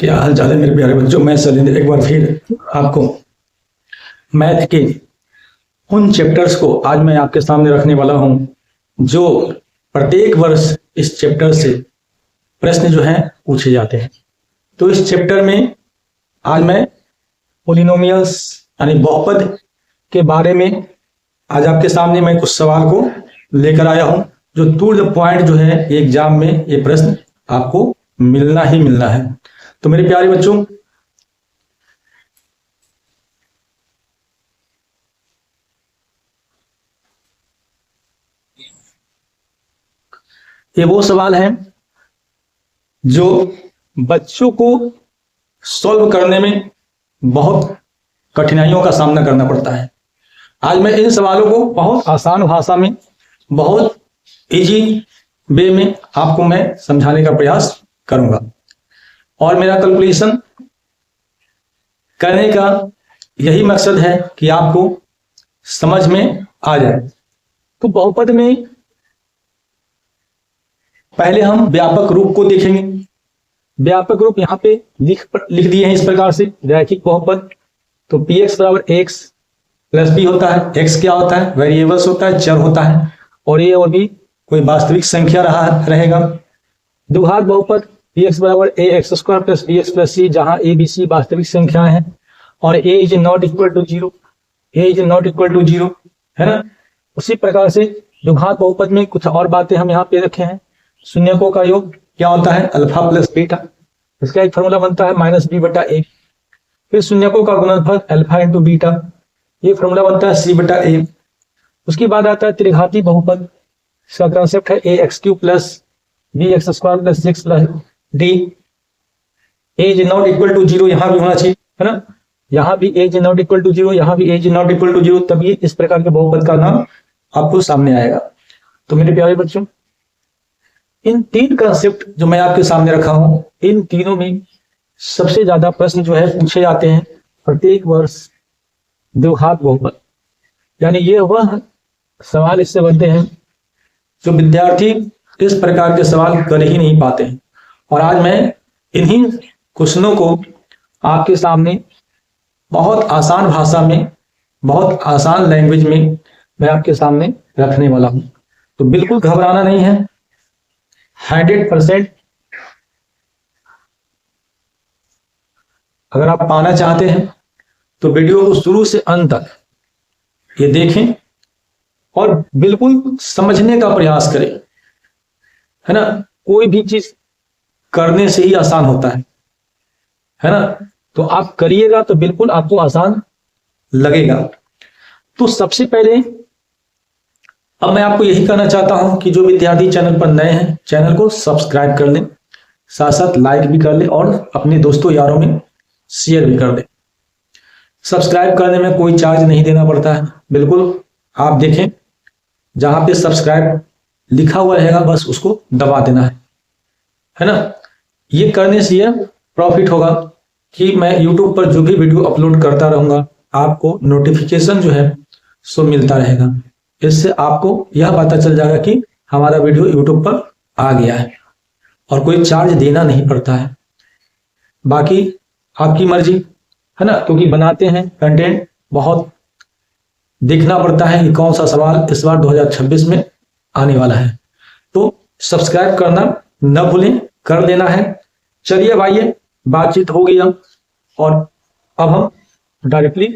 क्या हाल चाल है मेरे प्यारे बच्चों। मैं शैलेंद्र एक बार फिर आपको मैथ के उन चैप्टर्स को आज मैं आपके सामने रखने वाला हूं जो प्रत्येक वर्ष इस चैप्टर से प्रश्न जो हैं पूछे जाते हैं। तो इस चैप्टर में आज मैं पोलिनोमियल्स यानी बहुपद के बारे में आज आपके सामने मैं कुछ सवाल को लेकर आया हूं जो टू द पॉइंट जो है एग्जाम में ये प्रश्न आपको मिलना ही मिलना है। तो मेरे प्यारे बच्चों, ये वो सवाल हैं जो बच्चों को सॉल्व करने में बहुत कठिनाइयों का सामना करना पड़ता है। आज मैं इन सवालों को बहुत आसान भाषा में, बहुत इजी वे में आपको मैं समझाने का प्रयास करूंगा और मेरा कैलकुलेशन करने का यही मकसद है कि आपको समझ में आ जाए। तो बहुपद में पहले हम व्यापक रूप को देखेंगे। व्यापक रूप यहाँ पे लिख दिए हैं इस प्रकार से, रैखिक बहुपद। तो px बराबर x प्लस b होता है। x क्या होता है? वेरिएबल्स होता है, चर होता है, और ये और भी कोई वास्तविक संख्या रहेगा। द्विघात बहुपद px बराबर ax square plus bx plus c, जहां a b c वास्तविक संख्याएं हैं और a is not equal to zero, a is not equal to zero, है ना। उसी प्रकार से द्विघात बहुपद में कुछ और बातें हम यहाँ पे रखे हैं। शून्यकों का योग क्या होता है? अल्फा प्लस बीटा, इसका एक फॉर्मूला बनता है माइनस बी बटा ए। फिर शून्यकों का गुणनफल अल्फा इंटू बीटा, ये फॉर्मूला बनता है सी बटा ए। उसके बाद आता है त्रिघाती बहुपद, इसका कंसेप्ट है A X cube plus B X square plus six plus D. A is not equal to zero यहाँ भी होना चाहिए, है ना। यहाँ भी A is not equal to zero, यहाँ भी A is not equal to zero, तब ये इस प्रकार के बहुपद का नाम आपको सामने आएगा। तो मेरे प्यारे बच्चों, इन तीन कंसेप्ट जो मैं आपके सामने रखा हूं, इन तीनों में सबसे ज्यादा प्रश्न जो है पूछे जाते हैं प्रत्येक वर्ष द्विघात बहुपद। यानी ये वह सवाल इससे बनते हैं जो विद्यार्थी इस प्रकार के सवाल कर ही नहीं पाते हैं। और आज मैं इन्हीं क्वेश्चनों को आपके सामने बहुत आसान भाषा में, बहुत आसान लैंग्वेज में मैं आपके सामने रखने वाला हूं। तो बिल्कुल घबराना नहीं है। 100% अगर आप पाना चाहते हैं तो वीडियो को शुरू से अंत तक ये देखें और बिल्कुल समझने का प्रयास करें, है ना। कोई भी चीज करने से ही आसान होता है ना। तो आप करिएगा तो बिल्कुल आपको आसान लगेगा। तो सबसे पहले अब मैं आपको यही कहना चाहता हूं कि जो विद्यार्थी चैनल पर नए हैं, चैनल को सब्सक्राइब कर लें, साथ साथ लाइक भी कर लें और अपने दोस्तों यारों में शेयर भी कर दें। सब्सक्राइब करने में कोई चार्ज नहीं देना पड़ता है। बिल्कुल आप देखें, जहां पे सब्सक्राइब लिखा हुआ रहेगा बस उसको दबा देना है ना। ये करने से यह प्रॉफिट होगा कि मैं यूट्यूब पर जो भी वीडियो अपलोड करता रहूंगा आपको नोटिफिकेशन जो है सो मिलता रहेगा। इससे आपको यह पता चल जाएगा कि हमारा वीडियो यूट्यूब पर आ गया है और कोई चार्ज देना नहीं पड़ता है। बाकी आपकी मर्जी, है ना, क्योंकि बनाते हैं कंटेंट, बहुत देखना पड़ता है कि कौन सा सवाल इस बार 2026 में आने वाला है। तो सब्सक्राइब करना न भूलें, कर देना है। चलिए भाई, बातचीत हो गई और अब हम डायरेक्टली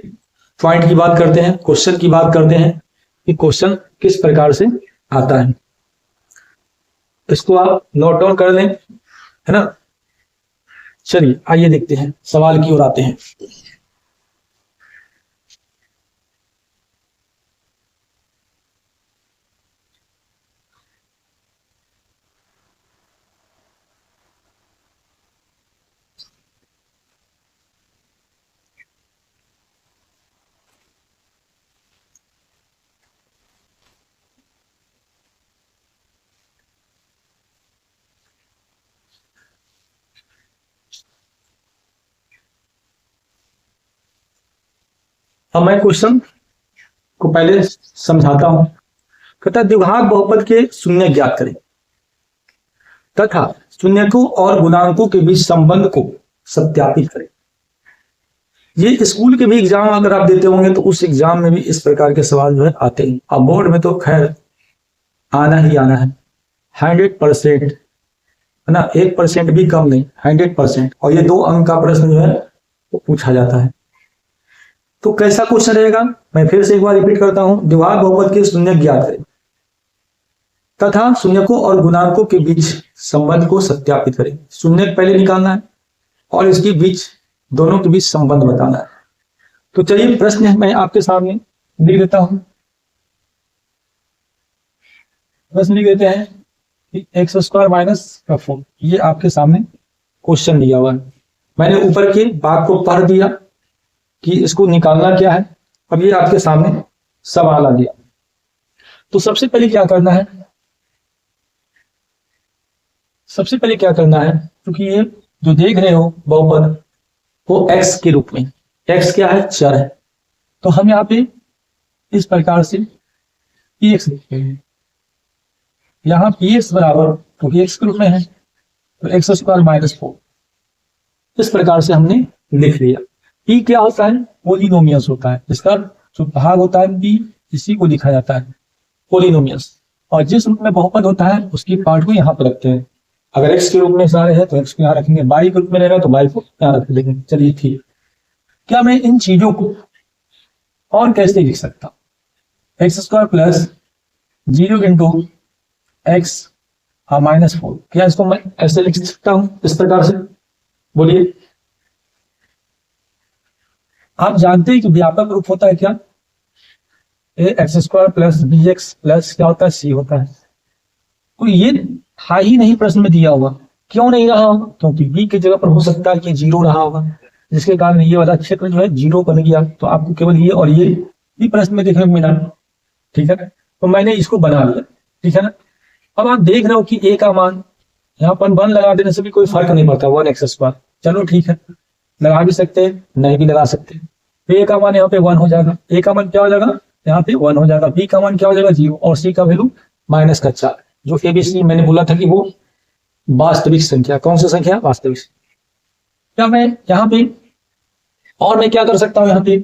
पॉइंट की बात करते हैं, क्वेश्चन की बात करते हैं कि क्वेश्चन किस प्रकार से आता है। इसको आप नोट डाउन कर लें, है ना। चलिए आइए देखते हैं, सवाल की ओर आते हैं। अब मैं क्वेश्चन को पहले समझाता हूं। कहता है द्विघात बहुपद के शून्य ज्ञात करें तथा शून्यकों और गुणांकों के बीच संबंध को सत्यापित करें। ये स्कूल के भी एग्जाम अगर आप देते होंगे तो उस एग्जाम में भी इस प्रकार के सवाल जो है आते हैं। अब बोर्ड में तो खैर आना ही आना है 100%, है ना, 1% भी कम नहीं, 100%। और ये 2 अंक का प्रश्न जो है वो पूछा जाता है। तो कैसा क्वेश्चन रहेगा, मैं फिर से एक बार रिपीट करता हूं। द्विघात बहुपद के शून्यक ज्ञात करें तथा शून्यकों और गुणांकों के बीच संबंध को सत्यापित करें। शून्यक पहले निकालना है और इसके बीच दोनों के बीच संबंध बताना है। तो चलिए प्रश्न मैं आपके सामने लिख देता हूं। प्रश्न लिख देते हैं कि x² माइनस 4, ये आपके सामने क्वेश्चन दिया हुआ है। मैंने ऊपर के बात को पढ़ दिया कि इसको निकालना क्या है। अब ये आपके सामने सवाल आ गया। तो सबसे पहले क्या करना है, क्योंकि ये जो देख रहे हो बहुपद वो x के रूप में, x क्या है, चर है। तो हम यहाँ पे इस प्रकार से px लिखते हैं। यहाँ px बराबर, क्योंकि x के रूप में है तो x² माइनस 4, इस प्रकार से हमने लिख लिया। p क्या होता है, पोलिनोमियल्स होता है। इसका जो भाग होता है p, इसी को लिखा जाता है पोलिनोमियल्स। और जिस रूप में बहुपद होता है उसकी पार्ट को यहाँ पर रखते हैं। अगर x के रूप में सारे हैं तो x को यहाँ रखेंगे, y के रूप में रहेगा तो y को यहाँ रख लेंगे। चलिए ठीक, क्या मैं इन चीजों को और कैसे लिख सकता हूँ, x² plus 0 into x minus 4, क्या इसको मैं ऐसे लिख सकता हूं इस प्रकार से, बोलिए। आप जानते हैं कि व्यापक रूप होता है क्या, x² प्लस bx प्लस क्या होता है, c होता है। तो ये था ही नहीं प्रश्न में दिया हुआ। क्यों नहीं रहा होगा, क्योंकि b की जगह पर हो सकता है कि 0 रहा होगा, जिसके कारण ये वाला क्षेत्र जो है 0 बन गया। तो आपको केवल ये और ये भी प्रश्न में देखने को मिला, ठीक है। तो मैंने इसको बना लिया, ठीक है ना। अब आप देख रहे हो कि a का मान यहाँ पर 1 लगा देने से भी कोई फर्क नहीं पड़ता, 1x²। चलो ठीक है, लगा भी सकते हैं, नहीं भी लगा सकते। तो a का मान यहाँ पे 1 हो जाएगा, a का मान क्या हो जाएगा, यहाँ पे 1 हो जाएगा। b का मान क्या हो जाएगा, 0, और c का वैल्यू -4। जो ABC मैंने बोला था कि वो वास्तविक संख्या, कौन सी संख्या, वास्तविक। क्या मैं यहाँ पे और मैं क्या कर सकता हूँ, यहाँ पे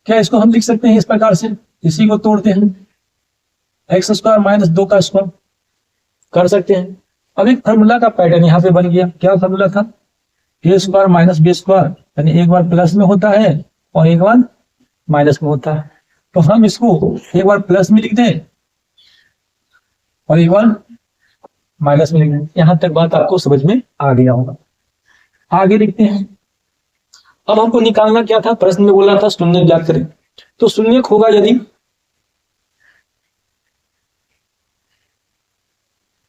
क्या इसको हम लिख सकते हैं इस प्रकार से, इसी को तोड़ते हैं, x² माइनस 2 का स्क्वायर कर सकते हैं। अब एक फार्मूला का पैटर्न यहाँ पे बन गया। क्या फार्मूला था, a² माइनस b², यानी एक बार प्लस में होता है और एक बार माइनस में होता है। तो हम इसको एक बार प्लस में लिख दें और एक बार माइनस में लिख दें। यहां तक बात आपको समझ में आ गया होगा। आगे लिखते हैं। अब हमको निकालना क्या था, प्रश्न में बोला था शून्यक ज्ञात करें। तो शून्यक होगा यदि,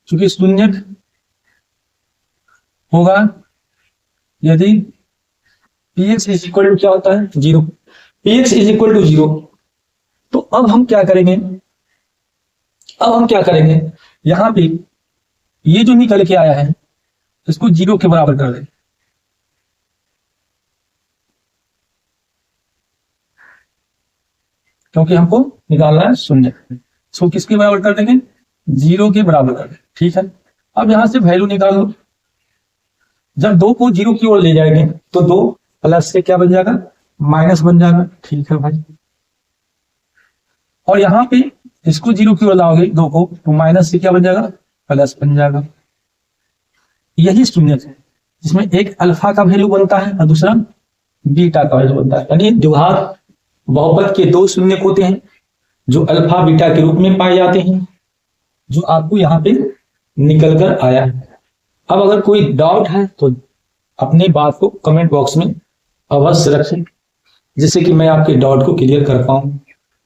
चूंकि शून्यक होगा यदि px इज इक्वल टू क्या होता है, 0। px is equal to 0। तो अब हम क्या करेंगे, यहां पे ये जो निकल के आया है इसको 0 के बराबर कर दें। क्योंकि हमको निकालना है शून्य, इसको किसके बराबर कर देंगे, 0 के बराबर कर दें, ठीक है। अब यहां से वैल्यू निकालो। जब 2 को 0 की ओर ले जाएंगे तो 2 प्लस से क्या बन जाएगा, माइनस बन जाएगा, ठीक है भाई। और यहाँ पे इसको 0 की ओर लाओगे 2 को, तो माइनस से क्या बन जाएगा, प्लस बन जाएगा। यही शून्यक है जिसमें एक अल्फा का वैल्यू बनता है और दूसरा बीटा का वैल्यू बनता है। यानी द्विघात बहुपद के 2 शून्यक होते हैं जो अल्फा बीटा के रूप में पाए जाते हैं, जो आपको यहाँ पे निकल कर आया है। अब अगर कोई डाउट है तो अपनी बात को कमेंट बॉक्स में अवश्य रखें, जिससे कि मैं आपके डाउट को क्लियर कर पाऊं।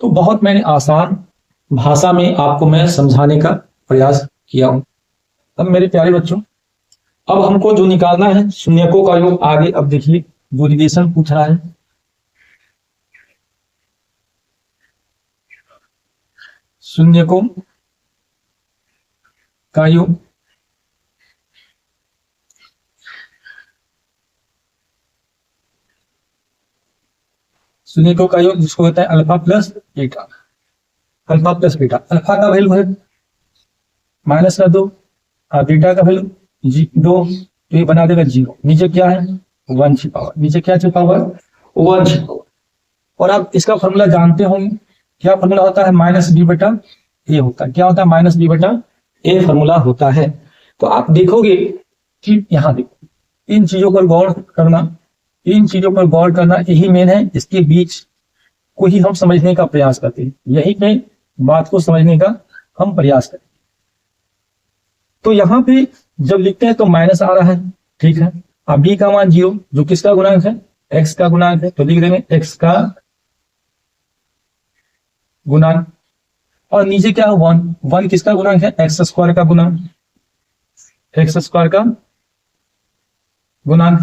तो बहुत मैंने आसान भाषा में आपको मैं समझाने का प्रयास किया हूं। अब मेरे प्यारे बच्चों, अब हमको जो निकालना है शून्यकों का योग। आगे अब देखिए जो रिलेशन पूछ रहा है, शून्यकों का योग। शून्यकों का योग जिसको होता है alpha plus beta. Alpha plus beta, alpha का वैल्यू है -2, बीटा का वैल्यू 2, तो ये बना देगा 0। नीचे क्या है 1 छिपा हुआ, नीचे क्या छिपा हुआ 1 छिपा हुआ। और आप इसका फॉर्मूला जानते होंगे, क्या फॉर्मूला होता है -b/a होता है। क्या होता है -b/a फॉर्मूला होता है। तो आप देखोगे कि यहाँ देखो इन चीजों पर गौर करना, इन चीजों पर गौर करना यही मेन है, इसके बीच को ही हम समझने का प्रयास करते हैं, यही में बात को समझने का हम प्रयास करते हैं। तो यहाँ पे जब लिखते हैं तो माइनस आ रहा है, ठीक है। अब b का मान 0 जो किसका गुणांक है x का गुणांक है, तो लिख देंगे x का गुणांक। और नीचे क्या है 1 किसका गुणांक है x² का गुणांक, x² का गुणांक।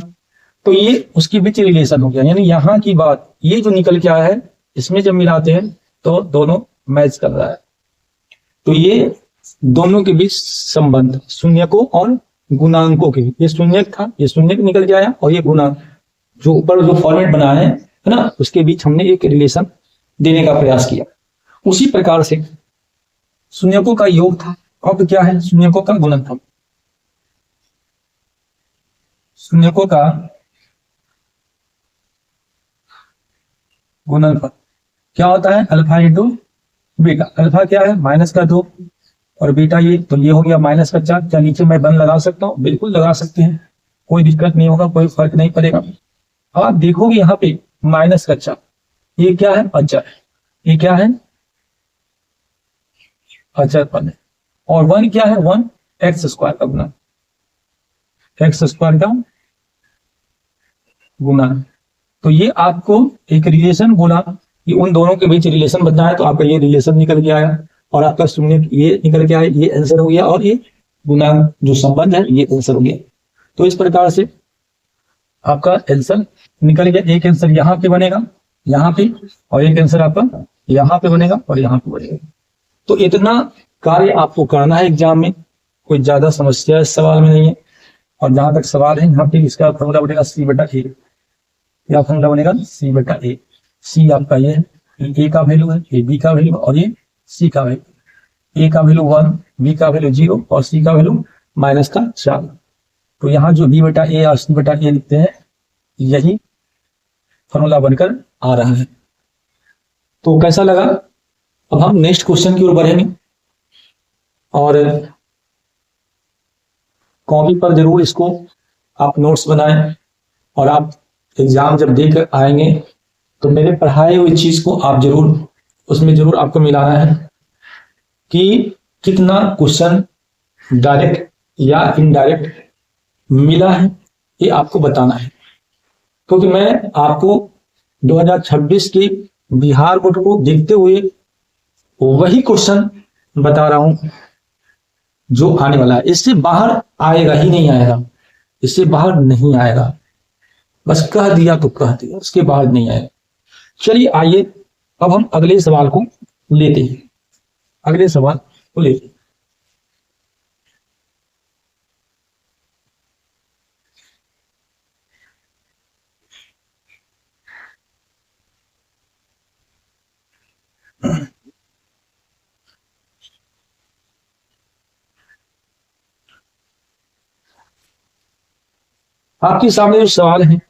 तो ये उसके बीच रिलेशन हो गया, यानी यहाँ की बात ये जो निकल के आया है इसमें जब मिलाते हैं तो दोनों मैच कर रहा है। तो ये दोनों के बीच संबंध शून्यकों और गुणांकों के, ये शून्यक था, ये शून्यक निकल के आया, और ये गुणांक जो ऊपर जो फॉर्मेट बना है ना, उसके बीच हमने एक रिलेशन देने का प्रयास किया। उसी प्रकार से शून्यकों का योग था, अब क्या है शून्यकों का गुणनफल। शून्यकों का गुणनफल क्या होता है अल्फा इंटू बीटा। अल्फा क्या है -2 और बीटा ये, तो ये हो गया -4। क्या नीचे मैं 1 लगा सकता हूँ, बिल्कुल लगा सकते हैं, कोई दिक्कत नहीं होगा, कोई फर्क नहीं पड़ेगा। आप देखोगे यहाँ पे -4 ये क्या है अचर, ये क्या है अचर पद है। और 1 क्या है 1 x² का गुना, x² का गुना। तो ये आपको एक रिलेशन बोला कि उन दोनों के बीच रिलेशन बनना है, तो आपका ये रिलेशन निकल के आया और आपका शून्य ये निकल के आया, ये आंसर हो गया। और ये गुणांक जो संबंध है ये आंसर हो गया। तो इस प्रकार से आपका आंसर निकल गया। एक आंसर यहाँ पे बनेगा, यहाँ पे, और एक आंसर आपका यहाँ पे बनेगा और यहाँ पे बनेगा। तो इतना कार्य आपको करना है एग्जाम में, कोई ज्यादा समस्या इस सवाल में नहीं है। और जहां तक सवाल है यहाँ पे इसका फॉर्मूला बनेगा c/a, या फॉर्मूला बनेगा c/a। c आपका ये है, a का वैल्यू है, ये b का वैल्यू और ये c का वैल्यू। a का वैल्यू 1, b का वैल्यू 0 और c का वैल्यू -4। तो यहाँ जो b/a और c/a लिखते हैं यही फॉर्मूला बनकर आ रहा है। तो कैसा लगा? अब हम नेक्स्ट क्वेश्चन की ओर बढ़ेंगे और कॉपी पर जरूर इसको आप नोट्स बनाएं, और आप एग्जाम जब देकर आएंगे तो मेरे पढ़ाए हुई चीज को आप जरूर उसमें जरूर आपको मिलाना है कि कितना क्वेश्चन डायरेक्ट या इनडायरेक्ट मिला है, ये आपको बताना है। क्योंकि मैं आपको 2026 के बिहार बोर्ड को देखते हुए वही क्वेश्चन बता रहा हूं जो आने वाला है। इससे बाहर आएगा ही नहीं आएगा, इससे बाहर नहीं आएगा। बस कह दिया तो कह दिया, उसके बाहर नहीं आएगा। चलिए आइए अब हम अगले सवाल को लेते हैं, अगले सवाल को लेते हैं। आपके सामने जो सवाल है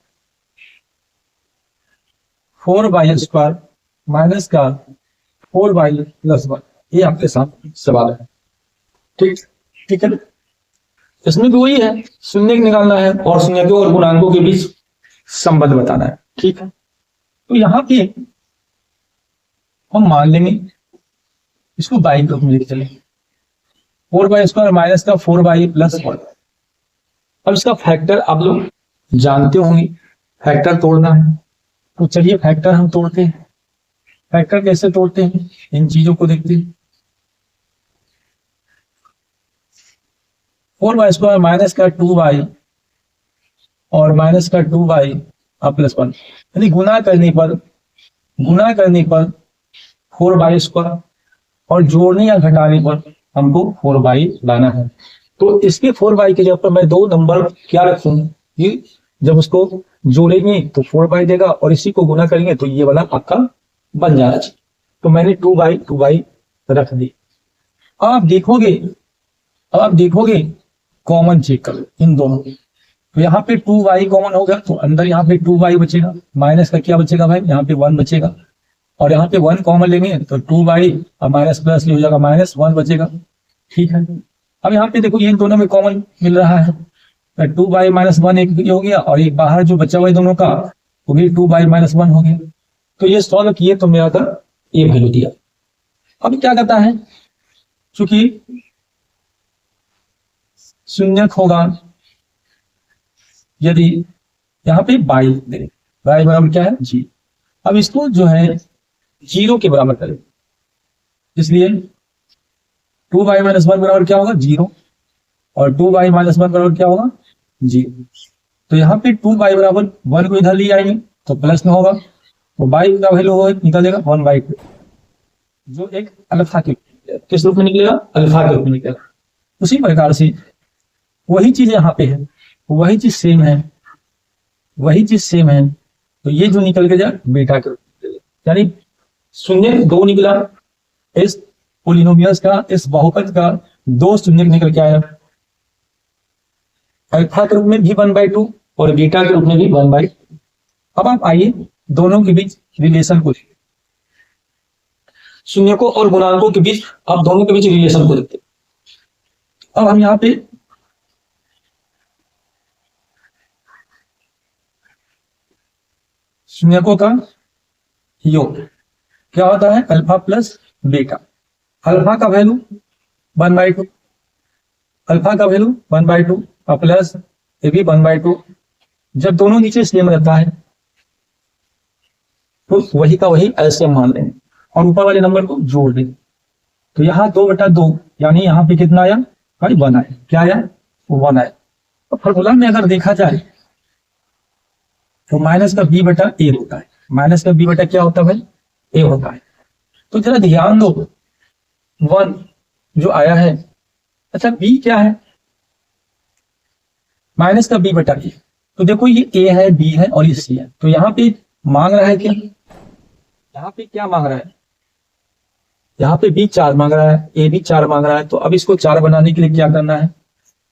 4y² माइनस का 4y + 1, ये आपके सामने सवाल है। ठीक ठीक है, इसमें भी वही है, शून्य निकालना है और शून्य के और गुणांकों के बीच संबंध बताना है। ठीक है, तो यहाँ पे हम मान लेंगे इसको बाई ग्रुप में लेके चलेंगे, 4y² माइनस का 4y + 1। अब इसका फैक्टर आप लोग जानते होंगे, फैक्टर तोड़ना है। तो चलिए फैक्टर हम तोड़ते हैं। फैक्टर कैसे तोड़ते हैं इन चीजों को देखते हैं। 4y² माइनस का 2y और माइनस का 2y + 1, यानी गुना करने पर 4y² और जोड़ने या घटाने पर हमको 4y लाना है। तो इसके 4y के जगह पर मैं 2 नंबर क्या रखूं, ये जब उसको जोड़ेंगे तो 4y देगा और इसी को गुना करेंगे तो ये वाला आपका बन जाना चाहिए। तो मैंने 2y रख दी। अब आप देखोगे कॉमन चेक कर लो इन दोनों में। तो यहाँ पे 2y कॉमन होगा तो अंदर यहाँ पे 2y बचेगा, माइनस का क्या बचेगा भाई, यहाँ पे 1 बचेगा, और यहाँ पे 1 कॉमन लेंगे तो 2y और माइनस प्लस हो जाएगा, -1 बचेगा। ठीक है, अब यहाँ पे देखो ये दोनों में कॉमन मिल रहा है, 2y -1 एक हो गया, और एक बाहर जो बचा हुआ है दोनों का वो भी 2y -1 हो गया। तो ये सॉल्व किए तो मेरा था ये वैल्यू दिया। अब क्या करता है, चूंकि शून्यक होगा यदि यहाँ पे y दे, y बराबर क्या है जी, अब इसको जो है 0 के बराबर करें, इसलिए 2y -1 बराबर क्या होगा 0, और 2y -1 बराबर क्या होगा 0। तो यहाँ पे 2y बराबर 1 को इधर ले आएंगे तो प्लस में होगा, तो y का वैल्यू निकलेगा 1/2, जो एक अल्फा के किस रूप में निकलेगा, अल्फा के रूप में निकलेगा। उसी प्रकार से वही चीज यहाँ पे है, वही चीज सेम है, वही चीज सेम है, तो ये जो निकल के जाए बीटा के रूप में, यानी शून्य 2 निकला, इस पोलिनोमियल्स का, इस बहुपद का 2 शून्य निकल के आया, अल्फा के रूप में भी 1/2 और बीटा के रूप में भी 1/2। अब आप आइए दोनों के बीच रिलेशन को, शून्यकों और गुणांकों के बीच, आप दोनों के बीच रिलेशन को देखते। अब हम यहाँ पे शून्यकों का योग क्या होता है, अल्फा प्लस बीटा। अल्फा का वैल्यू 1/2, अल्फा का वैल्यू 1/2 और प्लस ये भी 1/2। जब दोनों नीचे सेम रहता है तो वही का वही एलसीएम मान लेंगे और ऊपर वाले नंबर को जोड़ देंगे। तो यहाँ 2/2 यानी यहाँ पे कितना आया भाई 1 आया, क्या आया 1 आया। तो फॉर्मूला में अगर देखा जाए तो माइनस का b/a होता है, माइनस का b/ क्या होता है भाई a होता है। तो जरा ध्यान दो 1 जो आया है, अच्छा b क्या है, माइनस का b/a। तो देखो ये a है, b है और ये c है, तो यहाँ पे मांग रहा है क्या, यहाँ पे क्या मांग रहा है, यहाँ पे b 4 मांग रहा है, a भी 4 मांग रहा है। तो अब इसको 4 बनाने के लिए क्या करना है,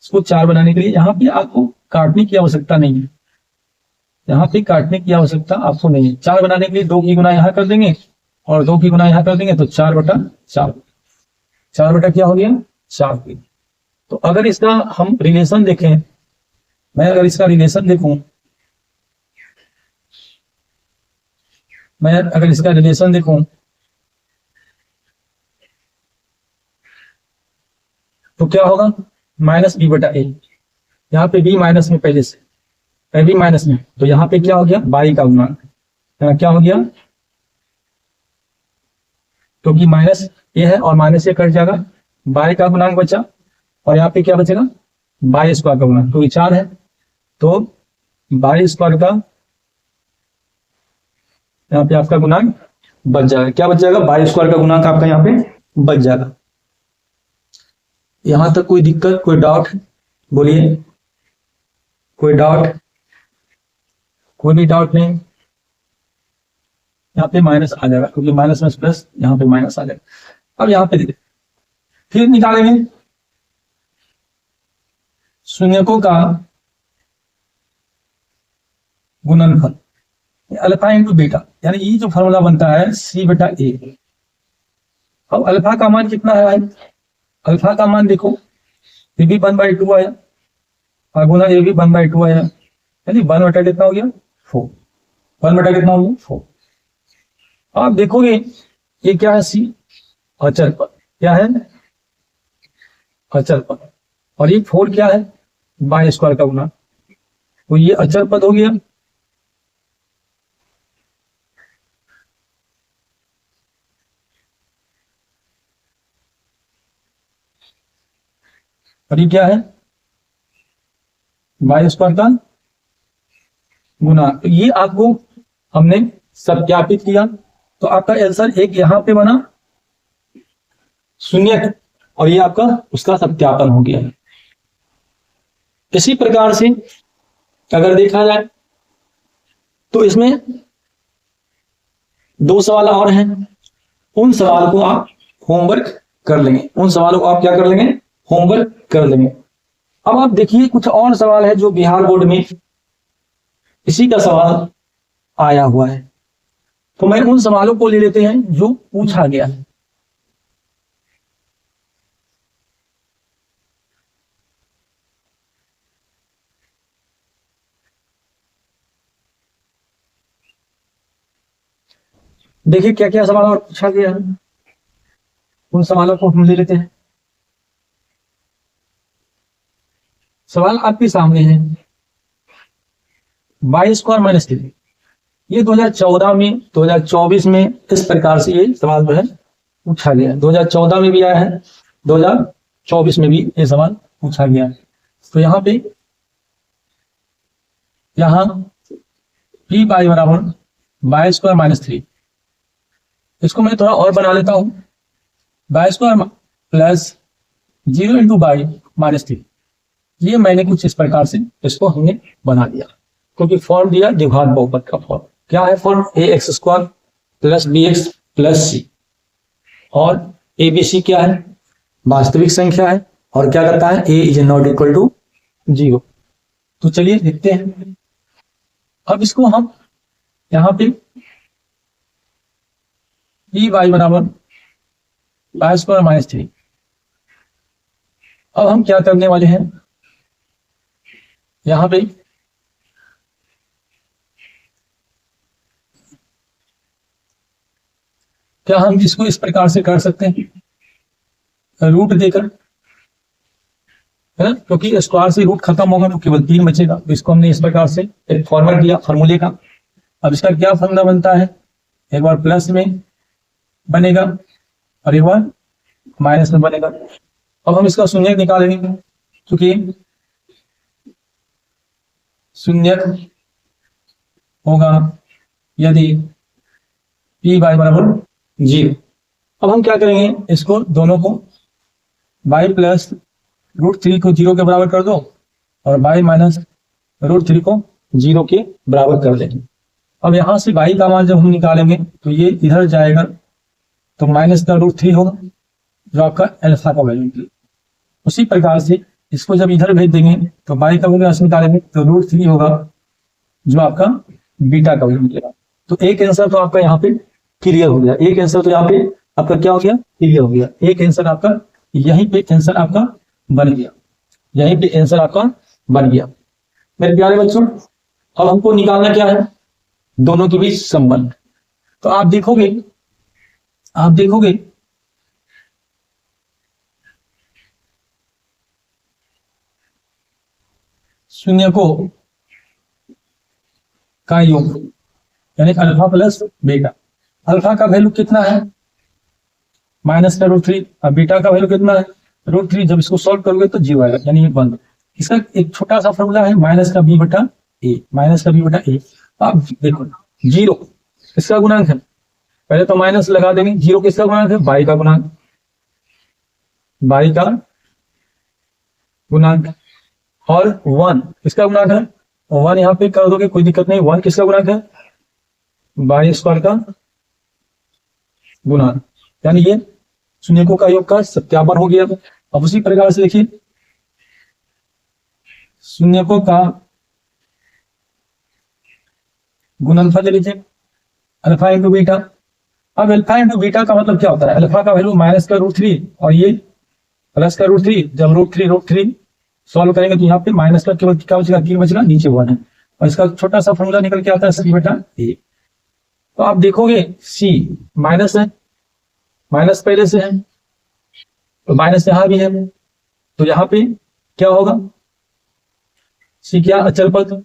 इसको 4 बनाने के लिए यहाँ पे आपको काटने की आवश्यकता नहीं है, यहाँ पे काटने की आवश्यकता आपको नहीं है। 4 बनाने के लिए 2 की गुना यहाँ कर देंगे और 2 की गुना यहाँ कर देंगे, तो 4/4, 4 क्या हो गया 4। तो अगर इसका हम रिलेशन देखें, मैं अगर इसका रिलेशन देखूं, मैं अगर इसका रिलेशन देखूं तो क्या होगा, -b/a, यहाँ पे b माइनस में पहले से, b माइनस में, तो यहाँ पे क्या हो गया y का गुणांक, क्या हो गया, क्योंकि माइनस ये है और माइनस से कट जाएगा, y का गुणांक बचा, और यहाँ पे क्या बचेगा y² का गुणांक, क्योंकि 4 है तो y² का यहाँ पे आपका गुणांक बच जाएगा। क्या बच जाएगा, y² का गुणांक आपका यहाँ पे बच जाएगा। यहां तक कोई दिक्कत, कोई डाउट बोलिए, कोई डाउट, कोई भी डाउट नहीं। यहाँ पे माइनस आ जाएगा क्योंकि माइनस में प्लस, यहाँ पे माइनस आ जाएगा। अब यहाँ पे देखिए फिर निकालेंगे शून्यकों का गुणनफल अल्फा इंटू बीटा, यानी ये जो फॉर्मूला बनता है c/a। अब अल्फा का मान कितना है भाई, अल्फा का मान देखो, ये भी 1/2 आया और गुना ये भी 1/2 आया, यानी 1/, कितना हो गया 4, 1/, कितना हो गया 4। आप देखोगे ये क्या है c, अचर पद, क्या है अचर पद, और ये 4 क्या है y² का गुना, तो ये अचर पद हो गया। और ये क्या है y² का गुना। तो ये आपको हमने सत्यापित किया, तो आपका आंसर एक यहां पे बना शून्य, और ये आपका उसका सत्यापन हो गया। इसी प्रकार से अगर देखा जाए तो इसमें 2 सवाल और हैं, उन सवाल को आप होमवर्क कर लेंगे, उन सवालों को आप क्या कर लेंगे, होमवर्क कर लेंगे। अब आप देखिए कुछ और सवाल है जो बिहार बोर्ड में इसी का सवाल आया हुआ है, तो मैं उन सवालों को ले लेते हैं जो पूछा गया है। देखिए क्या क्या सवाल और पूछा गया है, उन सवालों को हम ले लेते हैं। सवाल आपके सामने है, वाई स्क्वायर माइनस 3, ये 2014 में 2024 में इस प्रकार से ये सवाल जो है पूछा गया है। 2014 में भी आया है, 2024 में भी ये सवाल पूछा गया है। तो यहाँ पे पी बाई बराबर वाई स्क्वायर माइनस 3, इसको मैं थोड़ा और बना लेता हूं, y square plus 0 into by minus 3। ये मैंने कुछ इस प्रकार से इसको हमने बना दिया, क्योंकि फॉर्म दिया द्विघात बहुपद का फॉर्म। क्या है form? A X square plus B X plus C, और ए बी सी क्या है? वास्तविक संख्या है, और क्या करता है? ए इज नॉट इक्वल टू 0। तो चलिए देखते हैं। अब इसको हम यहाँ पे पी वाई बराबर वाई स्क्वायर माइनस 3, अब हम क्या करने वाले हैं, यहाँ पे क्या हम इसको इस प्रकार से कर सकते हैं, रूट देकर, है ना, क्योंकि स्क्वायर से रूट खत्म होगा तो केवल 3 बचेगा। तो इसको हमने इस प्रकार से एक फॉर्मेट दिया फॉर्मूले का। अब इसका क्या फंडा बनता है, एक बार प्लस में बनेगा और एक बार माइनस में बनेगा। अब हम इसका शून्य निकालेंगे, क्योंकि शून्य होगा यदि पी बाई बराबर 0। अब हम क्या करेंगे, इसको दोनों को बाई प्लस √3 को 0 के बराबर कर दो, और बाई माइनस √3 को 0 के बराबर कर देंगे। अब यहां से बाई का मान जब हम निकालेंगे तो ये इधर जाएगा, तो माइनस का √3 होगा जो आपका अल्फा का वैल्यू निकलेगा। उसी प्रकार से इसको जब इधर भेज देंगे तो बाई का वैल्यू निकालेंगे तो √3 होगा जो आपका बीटा का वैल्यू निकलेगा। तो एक आंसर तो आपका यहाँ पे क्लियर हो गया, एक आंसर तो यहाँ पे आपका क्या हो गया, क्लियर हो गया। एक आंसर आपका यहीं पे आंसर आपका बन गया, यहीं पे आंसर आपका बन गया। मेरे प्यारे बच्चों, अब हमको निकालना क्या है, दोनों के बीच संबंध। तो आप देखोगे शून्य को का योग, यानी अल्फा प्लस बीटा। अल्फा का वैल्यू कितना है, माइनस का √3, और बीटा का वैल्यू कितना है, √3। जब इसको सॉल्व करोगे तो 0 आएगा, यानी 1। इसका एक छोटा सा फॉर्मूला है माइनस का b बटा ए, माइनस का b बटा ए। आप देखो 0 इसका गुणांक है, पहले तो माइनस लगा देंगे। 0 किसका गुणांक है, बाई का गुणांक, बाई का गुणांक। और 1 किसका गुणांक है, 1 यहाँ पे कर दोगे कोई दिक्कत नहीं। 1 किसका गुणांक है, बाई स्क्वायर का गुणांक, यानी ये शून्यकों का योग का सत्यापन हो गया। अब उसी प्रकार से देखिए शून्यकों का गुणनफल ले लीजिए, अल्फा इंटू बीटा। अब अल्फा इंटू बीटा का मतलब क्या होता है, अल्फा का वैल्यू माइनस का √3 और ये प्लस का √3। जब √3 सॉल्व करेंगे तो यहाँ पे माइनस का केवल क्या बचेगा, 3 बचेगा, नीचे 1 है। और इसका छोटा सा फॉर्मूला निकल के आता है सी बटा ए। तो आप देखोगे सी माइनस है, माइनस पहले से है तो माइनस यहां भी है, तो यहाँ पे क्या होगा, सी क्या अचल पद,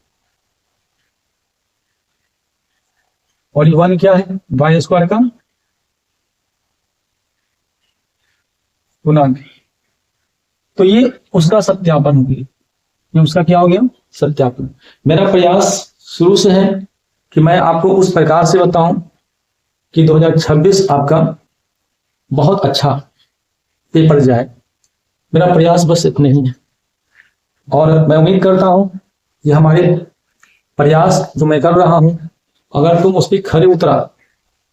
और ये 1 क्या है, वाई स्क्वायर का गुणांक। तो ये उसका सत्यापन हो गया, ये उसका क्या हो गया, सत्यापन। मेरा प्रयास शुरू से है कि मैं आपको उस प्रकार से बताऊं कि 2026 आपका बहुत अच्छा पेपर जाए। मेरा प्रयास बस इतने ही है, और मैं उम्मीद करता हूं कि हमारे प्रयास जो मैं कर रहा हूं, अगर तुम उस पर खरे उतरा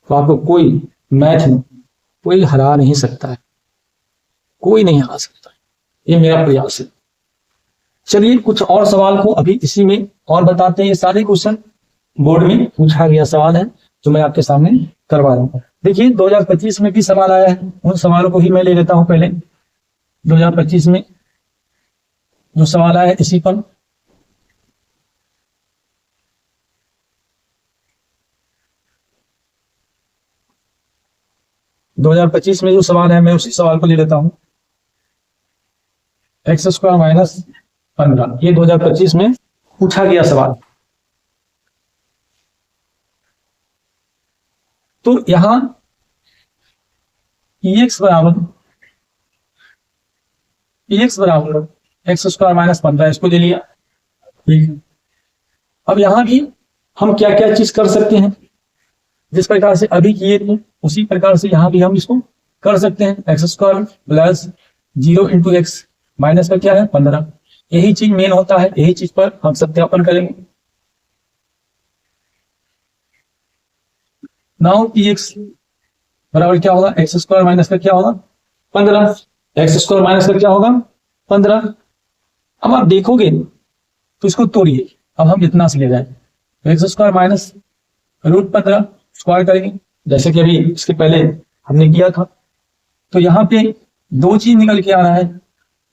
तो आपको कोई मैथ में कोई हरा नहीं सकता है, कोई नहीं हरा सकता है। ये मेरा प्रयास है। चलिए कुछ और सवाल को अभी इसी में और बताते हैं। ये सारे क्वेश्चन बोर्ड में पूछा गया सवाल है जो मैं आपके सामने करवा रहा हूँ। देखिए 2025 में भी सवाल आया है, उन सवालों को ही मैं ले लेता हूं। पहले 2025 में जो सवाल आया है इसी पर (2025) में जो सवाल है मैं उसी सवाल को ले लेता हूं। x² - 15 ये 2025 में पूछा गया सवाल। तो यहां x बराबर x² - 15 इसको ले लिया। ठीक है, अब यहां भी हम क्या क्या चीज कर सकते हैं, जिस प्रकार से अभी किए थे उसी प्रकार से यहां भी हम इसको कर सकते हैं। x² plus 0 into x minus का क्या है 15। यही चीज मेन होता है, यही चीज पर हम सत्यापन करेंगे। नाउ px बराबर क्या होगा, x² माइनस का क्या होगा 15। x² माइनस का क्या होगा 15। अब आप देखोगे तो इसको तोड़िए, अब हम इतना से ले जाए तो x² माइनस √15 स्क्वायर करेंगे जैसे कि अभी इसके पहले हमने किया था। तो यहाँ पे दो चीज निकल के आ रहा है,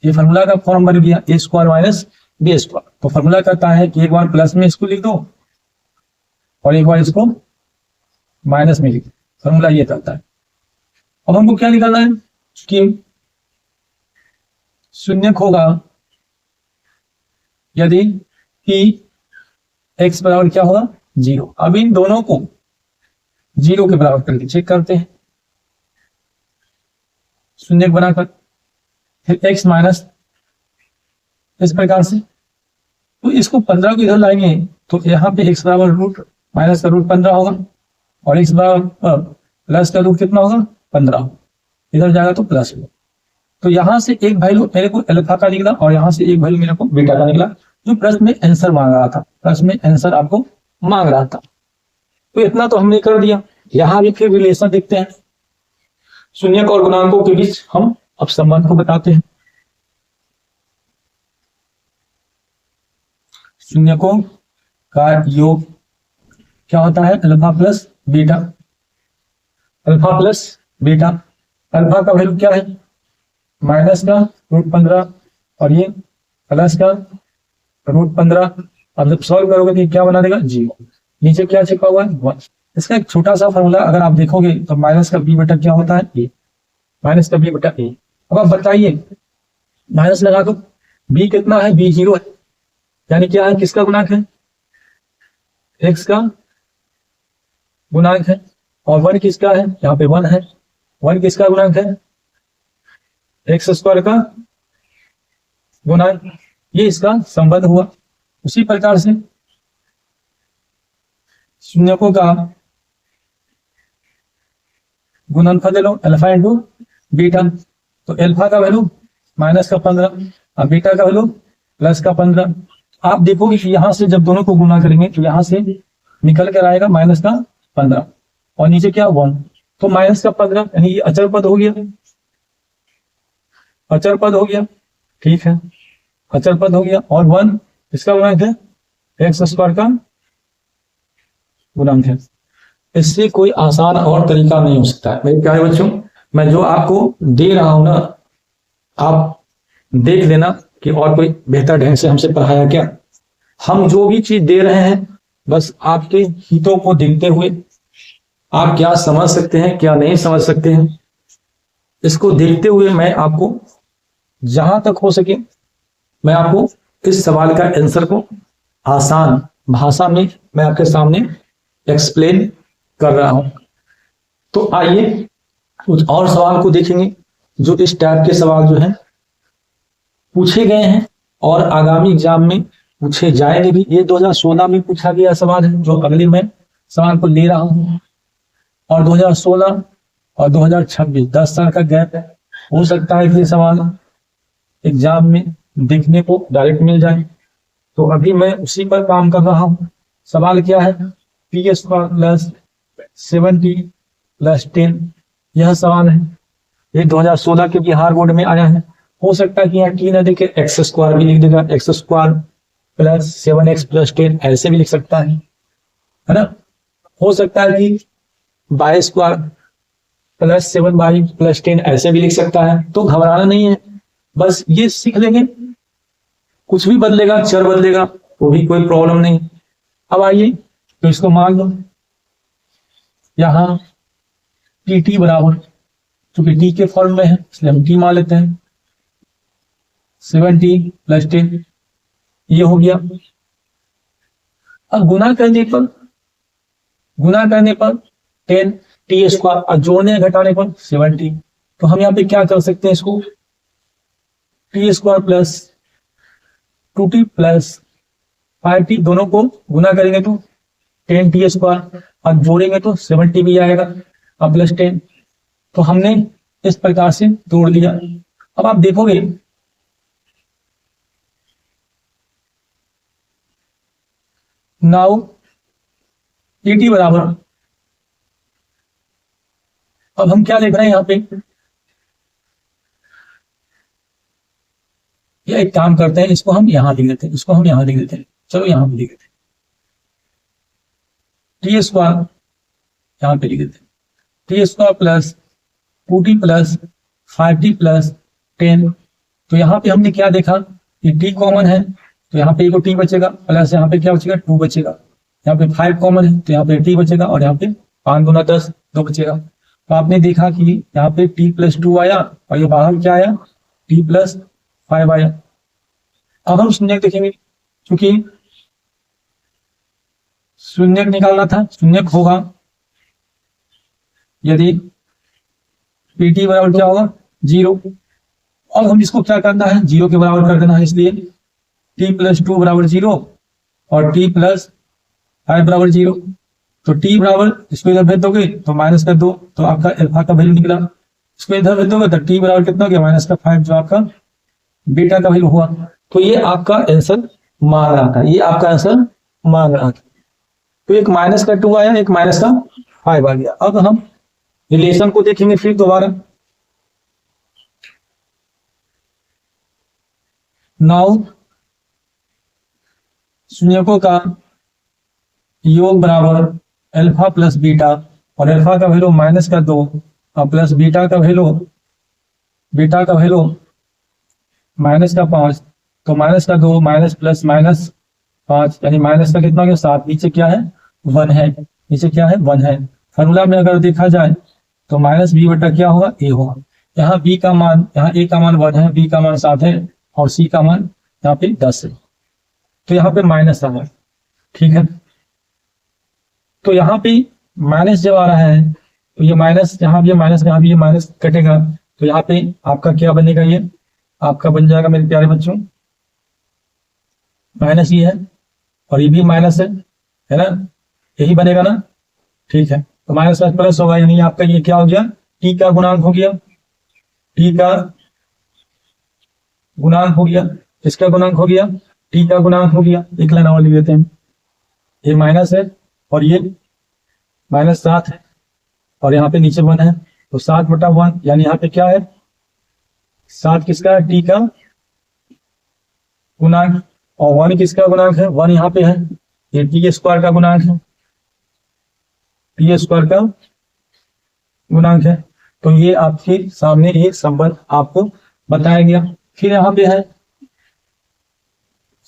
ये फॉर्मूला का फॉर्म बन गया a² - b²। तो फॉर्मूला कहता है कि एक बार प्लस में इसको लिख दो और एक बार इसको माइनस में लिख दो, फॉर्मूला ये कहता है। अब हमको क्या निकालना है कि शून्यक होगा यदि p x बराबर क्या होगा 0। अब इन दोनों को 0 के बराबर करके चेक करते हैं, शून्यक बनाकर फिर x माइनस इस प्रकार से। तो इसको 15 को इधर लाएंगे तो यहाँ पे x बराबर रूट माइनस का √15 होगा और x बराबर प्लस का रूट कितना होगा 15, इधर जाएगा तो प्लस होगा। तो यहां से एक वैल्यू मेरे को अल्फा का निकला और यहां से एक वैल्यू मेरे को बीटा का निकला, जो प्लस में आंसर मांग रहा था, प्लस में आंसर आपको मांग रहा था। तो इतना तो हमने कर दिया। यहां भी फिर रिलेशन देखते हैं, शून्यक और गुणांकों के बीच हम अब संबंध को बताते हैं। शून्यकों का योग क्या होता है alpha plus beta. Alpha plus beta, alpha का वैल्यू क्या है माइनस का √15 और ये प्लस का √15। अब जब सॉल्व करोगे तो क्या बना देगा 0, नीचे क्या छिपा हुआ है 1। इसका एक छोटा सा फॉर्मूला अगर आप देखोगे तो माइनस का b बटा क्या होता है a, माइनस का b बटा a। अब आप बताइए माइनस लगा दो, b कितना है b 0 है, यानी क्या है किसका गुणांक है x का गुणांक है, और 1 किसका है यहाँ पे 1 है, 1 किसका गुणांक है x² का गुणांक, ये इसका संबंध हुआ। उसी प्रकार से शून्यकों का गुणनफल ले लो अल्फा इंटू बीटा। तो अल्फा का वैल्यू माइनस का 15 और बीटा का वैल्यू प्लस का 15। आप देखोगे कि यहां से जब दोनों को गुणा करेंगे तो यहां से निकल कर आएगा माइनस का 15 और नीचे क्या 1। तो माइनस का 15 यानी ये अचर पद हो गया, अचर पद हो गया, ठीक है अचर पद हो गया। और 1 इसका गुणांक है x² का गुणांक है। इससे कोई आसान और तरीका नहीं हो सकता है मेरे प्यारे बच्चों। मैं जो आपको दे रहा हूं ना, आप देख लेना कि और कोई बेहतर ढंग से हमसे पढ़ाया क्या। हम जो भी चीज दे रहे हैं बस आपके हितों को देखते हुए आप क्या समझ सकते हैं क्या नहीं समझ सकते हैं, इसको देखते हुए मैं आपको जहां तक हो सके मैं आपको इस सवाल का आंसर को आसान भाषा में मैं आपके सामने एक्सप्लेन कर रहा हूं। तो आइए कुछ और सवाल को देखेंगे जो इस टाइप के सवाल जो हैं पूछे गए हैं और आगामी एग्जाम में पूछे जाएंगे भी। ये 2016 में पूछा गया सवाल है जो अगले मैं सवाल को ले रहा हूं, और 2016 और 2026 10 साल का गैप है। हो सकता है कि ये सवाल एग्जाम में देखने को डायरेक्ट मिल जाए, तो अभी मैं उसी पर काम कर रहा हूं। सवाल क्या है p² + 70 + 10, यह सवाल है। ये 2016 के बिहार बोर्ड में आया है। हो सकता है कि यहाँ टी ना देखे, एक्स स्क्वायर भी लिख देगा, x square plus 7x plus 10 ऐसे भी लिख सकता है ना। हो सकता है कि Y square plus 7y plus 10 ऐसे भी लिख सकता है। तो घबराना नहीं है, बस ये सीख लेंगे, कुछ भी बदलेगा, चर बदलेगा तो भी कोई प्रॉब्लम नहीं। अब आइए तो इसको मान लो, यहां टी टी बराबर, चूंकि टी के फॉर्म में है इसलिए हम टी मान लेते हैं, 7t प्लस 10 ये हो गया। अब गुना करने पर 10 टी स्क्वायर, और जोड़ने घटाने पर 70। तो हम यहाँ पे क्या कर सकते हैं, इसको T square plus 2t plus 5t दोनों को गुना करेंगे तो 10t स्क्वायर, और जोड़ेंगे तो 70 भी आएगा और प्लस 10। तो हमने इस प्रकार से जोड़ लिया। अब आप देखोगे नाउ टी बराबर, अब हम क्या लिख रहे हैं यहाँ पे, ये एक काम करते हैं, इसको हम यहां लिख देते हैं, इसको हम यहां लिख देते हैं, चलो यहां पे लिख देते हैं, टी स्क्वायर यहां पे लिख देते हैं, T square plus 2t plus 5t plus 10। तो यहाँ पे हमने क्या देखा कि t कॉमन है तो यहाँ पे एक t बचेगा, प्लस यहाँ पे क्या बचेगा 2 बचेगा, यहाँ पे 5 कॉमन है तो यहाँ पे t बचेगा, और यहाँ पे 5 गुना 10 2 बचेगा। तो आपने देखा कि यहाँ पे t प्लस 2 आया और ये बाहर क्या आया t प्लस 5 आया। अब हम शून्य देखेंगे, क्योंकि शून्य निकालना था, शून्य होगा यदि pt बराबर क्या होगा 0। अब हम इसको क्या करना है, 0 के बराबर कर देना है, इसलिए t प्लस 2 बराबर 0 और t प्लस 5 बराबर 0। तो t बराबर, इसको इधर भेज दोगे तो माइनस कर दो तो आपका अल्फा का वैल्यू निकला, इसको इधर भेज दोगे तो t बराबर कितना हो गया माइनस का 5 जो आपका बीटा का वैल्यू हुआ। तो ये आपका आंसर मान रहा था, ये आपका आंसर मान रहा था। तो एक माइनस का 2 आया, एक माइनस का 5 आ गया। अब हम रिलेशन को देखेंगे फिर दोबारा। नाउ शून्यकों का योग बराबर अल्फा प्लस बीटा, और अल्फा का वैल्यू माइनस का 2 और प्लस बीटा का वैल्यू माइनस का 5। तो माइनस का 2 माइनस प्लस माइनस 5 यानी माइनस का कितना हो गया 7। नीचे क्या है 1 है, नीचे क्या है 1 है। फॉर्मूला में अगर देखा जाए तो माइनस बी बटा क्या होगा ए होगा। यहाँ बी का मान, यहाँ ए का मान 1 है, बी का मान 7 है और सी का मान यहाँ पे 10 है। तो यहाँ पे माइनस आ रहा है, ठीक है। तो यहाँ पे माइनस जब आ रहा है तो ये माइनस, यहाँ भी माइनस, यहाँ भी माइनस कटेगा, तो यहाँ पे आपका क्या बनेगा, ये आपका बन जाएगा मेरे प्यारे बच्चों माइनस ही है, और ये भी माइनस है ना, यही बनेगा ना, ठीक है। तो माइनस का प्लस होगा, यानी आपका ये क्या हो गया टी का गुणांक हो गया, टी का गुणांक हो गया, इसका गुणांक हो गया, टी का गुणांक हो गया। एक लाइन और लिख देते हैं, ये माइनस है और ये माइनस 7 है और यहाँ पे नीचे 1 है, तो 7 बटा 1 यानी यहाँ पे क्या है 7 किसका है टी का गुणांक, और 1 किसका गुणांक है 1 यहाँ पे है, ये टी स्क्वायर का गुणांक है, टी स्क्वायर का गुणांक है। तो ये आपके सामने एक संबंध आपको बताया गया। फिर यहाँ पे है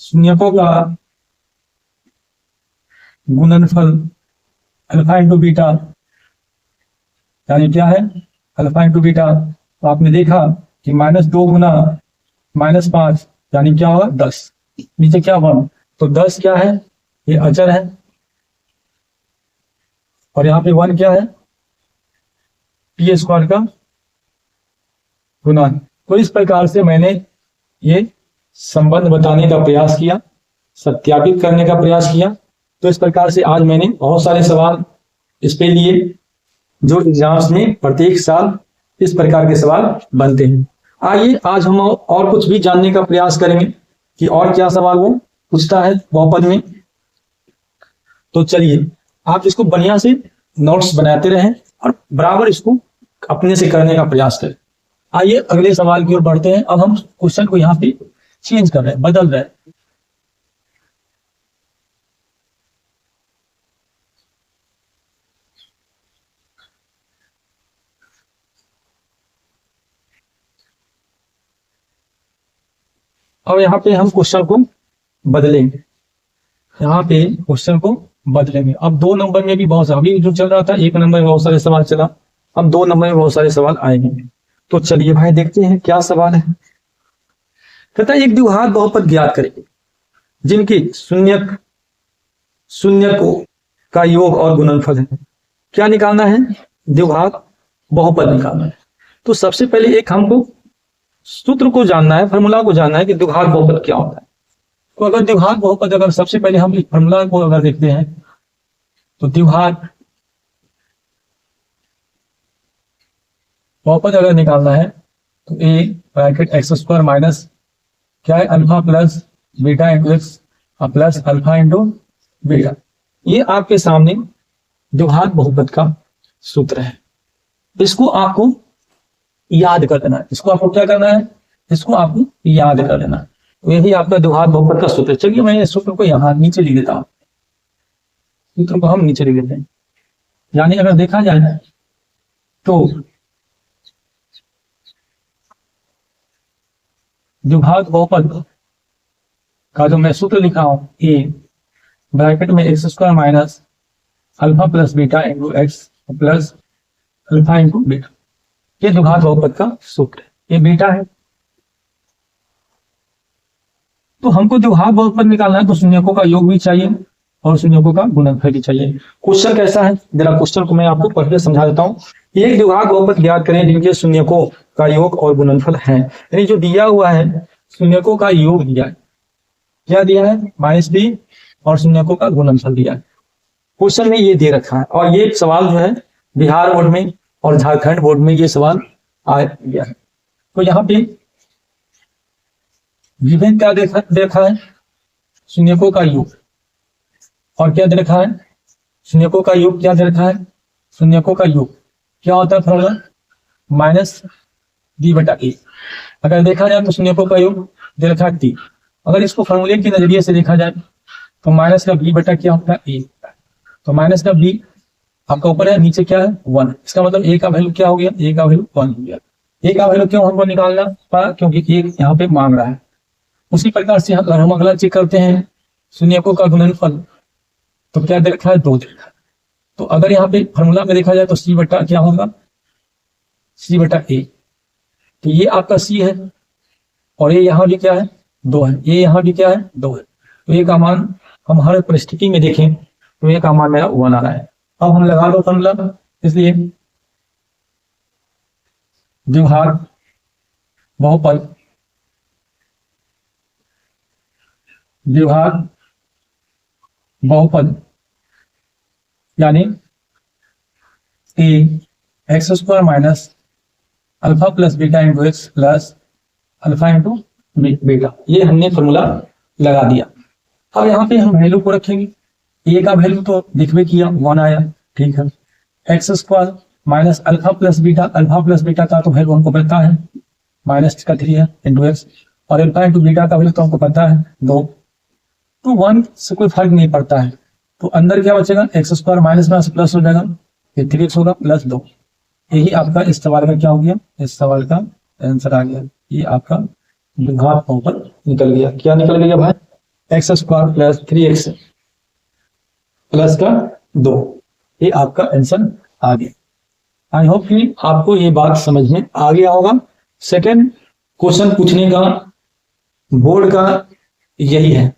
शून्यकों का गुणनफल अल्फा इंटू बीटा, यानी क्या है अल्फा इंटू बीटा। तो आपने देखा कि -2 गुना -5 यानी क्या होगा 10, नीचे क्या 1, तो 10 क्या है ये अचर है, और यहाँ पे 1 क्या है टी स्क्वायर का गुणांक। तो इस प्रकार से मैंने ये संबंध बताने का प्रयास किया, सत्यापित करने का प्रयास किया। तो इस प्रकार से आज मैंने बहुत सारे सवाल इस पे लिए जो एग्जाम्स में प्रत्येक साल इस प्रकार के सवाल बनते हैं। आइए आज हम और कुछ भी जानने का प्रयास करेंगे कि और क्या सवाल वो पूछता है बहुपद में। तो चलिए आप इसको बढ़िया से नोट्स बनाते रहें और बराबर इसको अपने से करने का प्रयास करें। आइए अगले सवाल की ओर बढ़ते हैं। अब हम क्वेश्चन को यहाँ पे चेंज कर रहे हैं, बदल रहे हैं। और यहाँ पे हम क्वेश्चन को बदलेंगे, यहाँ पे क्वेश्चन को बदलेंगे। अब 2 नंबर में भी बहुत सारे, अभी जो चल रहा था 1 नंबर में बहुत सारे सवाल चला, अब 2 नंबर में बहुत सारे सवाल आएंगे। तो चलिए भाई देखते हैं क्या सवाल है। कहता है एक द्विघात बहुपद ज्ञात करेंगे जिनकी शून्य को का योग और गुणनफल है। क्या निकालना है? द्विघात बहुपद निकालना है। तो सबसे पहले एक हमको सूत्र को जानना है, फॉर्मूला को जानना है कि द्विघात बहुपद क्या होता है। तो अगर द्विघात बहुपद, अगर सबसे पहले हम फॉर्मूला को अगर देखते हैं तो द्विघात बहुपद अगर निकालना है तो ए ब्रैकेट एक्स स्क्वायर माइनस क्या है alpha plus beta into X plus alpha into beta, ये आपके सामने द्विघात बहुपद का सूत्र है। इसको आपको याद कर देना है। इसको आपको क्या करना है? इसको आपको याद कर देना है। तो यही आपका द्विघात बहुपद का सूत्र है। चलिए मैं इस सूत्र को यहाँ नीचे लिख देता हूं, सूत्र को हम नीचे लिख देते हैं। यानी अगर देखा जाए तो द्विघात बहुपद का जो मैं सूत्र लिखा हूं, ए ब्रैकेट में x square minus alpha plus beta into X plus alpha into beta, ये द्विघात बहुपद का सूत्र है। ये बीटा है। तो हमको द्विघात बहुपद निकालना है तो शून्यकों का योग भी चाहिए और शून्यकों का गुणनफल भी चाहिए। क्वेश्चन कैसा है, जरा क्वेश्चन को मैं आपको पढ़ के समझा देता हूं। एक द्विघात बहुपद ज्ञात करें जिनके शून्यकों का योग और गुणनफल है। यानी जो दिया हुआ है शून्यकों का योग दिया है, क्या दिया है? -b, और शून्यकों का गुणनफल दिया है। क्वेश्चन में ये दे रखा है और ये सवाल जो है बिहार बोर्ड में और झारखंड बोर्ड में ये सवाल आ गया है। तो यहाँ पे विभिन्न क्या देखा है? शून्यकों का योग, और क्या दे रखा है? शून्यकों का योग क्या दे रखा है? शून्यकों का योग क्या होता है? Formula -b/a। अगर देखा जाए तो शून्यकों का योग दे रखा है 3। अगर इसको फॉर्मूले के नजरिए से देखा जाए तो माइनस का b बटा क्या होता है? a। तो माइनस का b आपका ऊपर है, नीचे क्या है? 1। इसका मतलब a का वैल्यू क्या हो गया? a का वैल्यू 1 हो गया। a का वैल्यू क्यों हमको निकालना पड़ा? क्योंकि a यहाँ पे मांग रहा है। उसी प्रकार से अगर हम अगला चेक करते हैं शून्यकों का गुणनफल, तो क्या दे रखा है? 2 दे रखा है। तो अगर यहाँ पे फॉर्मूला में देखा जाए तो c बटा क्या होगा? c बटा a। तो ये आपका c है और ये यहाँ भी क्या है? 2 है। ये यहाँ भी क्या है? 2 है। तो ये का मान हम हर परिस्थिति में देखें तो ये का मान मेरा 1 आ रहा है। अब हम लगा दो फॉर्मूला, इसलिए द्विघात बहुपद यानी A X square minus alpha plus beta into X plus alpha into beta, ये हमने फॉर्मूला लगा दिया। अब यहाँ पे हम वैल्यू को रखेंगे। ए का वैल्यू तो लिखवे किया, 1 आया, ठीक है। X square minus alpha plus beta का तो वैल्यू हमको पता है -3 है इंटू एक्स, और अल्फा इंटू बीटा का वैल्यू तो हमको पता है 2। तो 1 से कोई फर्क नहीं पड़ता है। तो अंदर क्या बचेगा? एक्स स्क्वायर माइनस में प्लस हो जाएगा, ये 3x होगा प्लस 2। यही आपका इस सवाल का क्या हो गया? इस सवाल का आंसर आ गया। ये आपका द्विघात बहुपद निकल गया। क्या निकल गया भाई? X square plus 3x plus का 2, ये आपका आंसर आ गया। आई होप कि आपको ये बात समझ में आ गया होगा। सेकंड क्वेश्चन पूछने का बोर्ड का यही है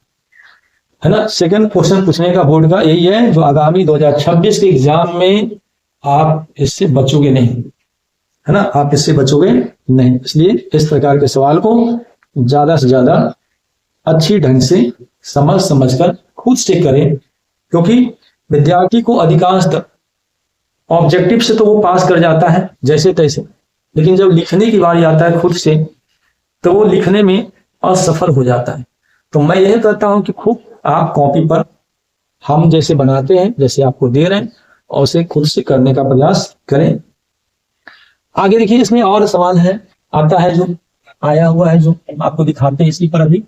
ना। सेकंड क्वेश्चन पूछने का बोर्ड का यही है, जो आगामी 2026 के एग्जाम में आप इससे बचोगे नहीं, है ना, आप इससे बचोगे नहीं। इसलिए इस प्रकार के सवाल को ज्यादा से ज्यादा अच्छी ढंग से समझकर खुद से करें, क्योंकि विद्यार्थी को अधिकांशतः ऑब्जेक्टिव से तो वो पास कर जाता है जैसे तैसे, लेकिन जब लिखने की बारी आता है खुद से, तो वो लिखने में असफल हो जाता है। तो मैं यही कहता हूं कि खूब आप कॉपी पर हम जैसे बनाते हैं, जैसे आपको दे रहे हैं, और उसे खुद से करने का प्रयास करें। आगे देखिए, इसमें और सवाल है आता है, जो आया हुआ है, जो आपको दिखाते हैं इसी पर अभी।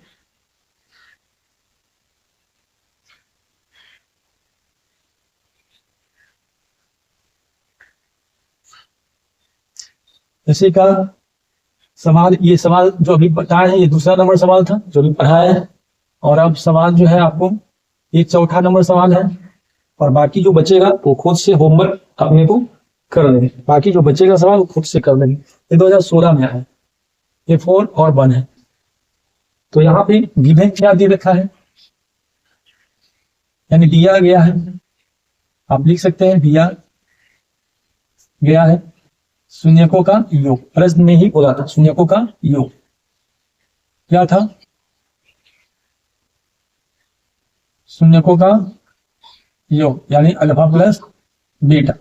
इसी का सवाल, ये सवाल जो अभी बताया है, ये दूसरा नंबर सवाल था जो अभी पढ़ाया है। और अब सवाल जो है आपको, ये चौथा नंबर सवाल है। और बाकी जो बचेगा वो खुद से होमवर्क अपने को कर लेंगे। बाकी जो बचेगा सवाल वो खुद से कर लेंगे। ये 2016 में है, ये 4 और 1 है। तो यहाँ पे गिवन क्या दे रखा है, यानी दिया गया है, आप लिख सकते हैं दिया गया है शून्यकों का योग। प्रश्न में ही बोला था शून्यकों का योग क्या था, शून्यकों का योग यानी अल्फा प्लस बीटा।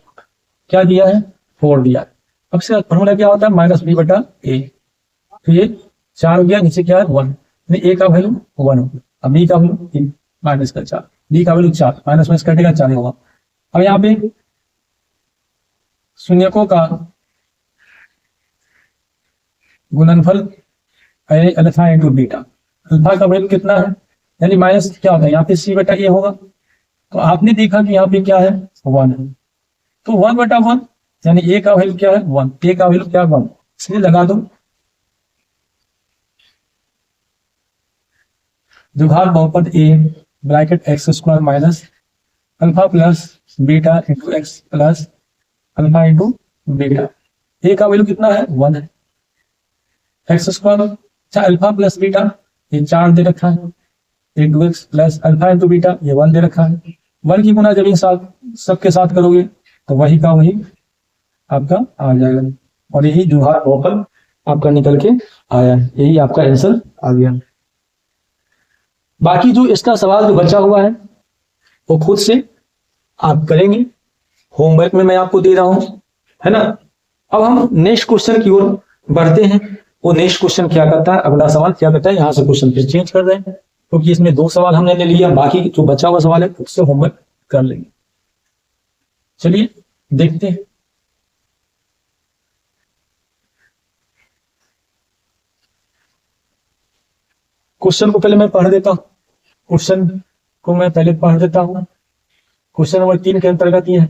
क्या दिया है, 4 दिया है। अब से फॉर्मूला क्या होता है, माइनस बी बटा ए। तो ये 4 हो गया, नीचे क्या है 1, ए का वैल्यू 1 हो गया। अब बी का वैल्यू माइनस का 4, बी का वैल्यू 4, माइनस माइनस कटेगा 4 होगा। अब यहाँ पे शून्यकों का गुणनफल अल्फा इंटू बीटा। अल्फा का वैल्यू कितना है, यानी माइनस क्या होता है, यहाँ पे सी बटा ए होगा। तो आपने देखा कि यहाँ पे क्या है 1 है, तो 1 बटा 1 यानी ए का वैल्यू क्या है 1, ए का वैल्यू क्या है 1, इसलिए लगा दो द्विघात बहुपद A bracket X square minus alpha plus beta into X plus alpha into beta. A का वैल्यू कितना है 1 है, एक्स स्क्वायर अच्छा अल्फा प्लस बीटा ये 4 दे रखा है, into X plus alpha into beta ये 1 दे रखा है। 1 की गुना जब इन साथ सबके साथ करोगे तो वही का वही आपका आ जाएगा। और यही द्विघात बहुपद आपका निकल के आया, यही आपका आंसर आ गया। बाकी जो इसका सवाल जो बचा हुआ है वो खुद से आप करेंगे, होमवर्क में मैं आपको दे रहा हूं, है ना। अब हम नेक्स्ट क्वेश्चन की ओर बढ़ते हैं। वो नेक्स्ट क्वेश्चन क्या करता है, अगला सवाल क्या करता है, यहां से क्वेश्चन फिर चेंज कर रहे हैं क्योंकि इसमें 2 सवाल हमने ले लिया, बाकी जो बचा हुआ सवाल है उससे होमवर्क कर लेंगे। चलिए देखते हैं। क्वेश्चन को पहले मैं पढ़ देता हूं, क्वेश्चन को मैं पहले पढ़ देता हूं। क्वेश्चन नंबर 3 के अंतर्गत ये है,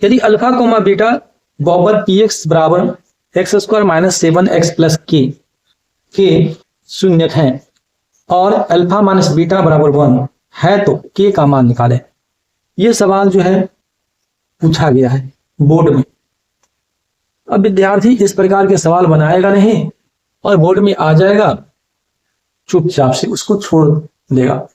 यदि अल्फा कोमा बीटा बहुपद पी एक्स बराबर x square minus 7x plus के शून्य है और अल्फा माइनस बीटा बराबर 1 है तो के का मान निकालें। यह सवाल जो है पूछा गया है बोर्ड में। अब विद्यार्थी इस प्रकार के सवाल बनाएगा नहीं और बोर्ड में आ जाएगा, चुपचाप से उसको छोड़ देगा,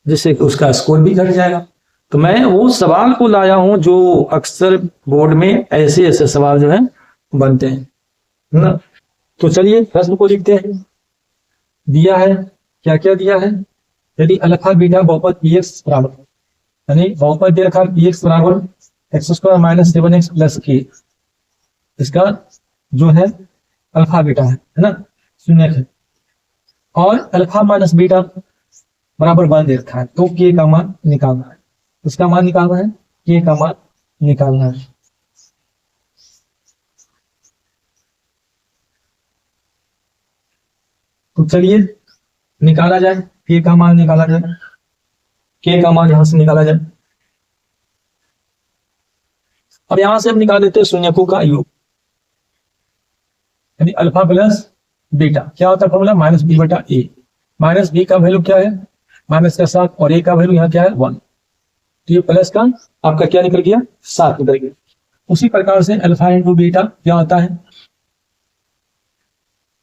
जिससे कि उसका स्कोर भी घट जाएगा। तो मैं वो सवाल को लाया हूं जो अक्सर बोर्ड में ऐसे ऐसे सवाल जो है बनते हैं ना। तो चलिए प्रश्न को लिखते हैं। दिया है, क्या क्या दिया है, यदि अल्फा बीटा बहुपद पी एक्स बराबर, यानी बहुपद दे रखा पी एक्स बराबर x square minus 7x plus के, इसका जो है अल्फा बीटा है ना, शून्य है, और अल्फा माइनस बीटा बराबर 1 दे रखा है। तो के का मान निकालना है, इसका मान निकालना है, के का मान निकालना है। तो चलिए निकाला जाए, के का मान निकाला जाए, के का मान यहां से निकाला जाए। अब यहां से हम निकाल देते हैं शून्यकों का योग, यानी अल्फा प्लस बीटा क्या होता है फॉर्मूला, माइनस बी बटा ए। माइनस बी का वैल्यू क्या है, माइनस का 7, और ए का वैल्यू यहाँ क्या है 1, तो ये प्लस का आपका क्या निकल गया 7 निकल गया। उसी प्रकार से अल्फा इंटू बीटा क्या होता है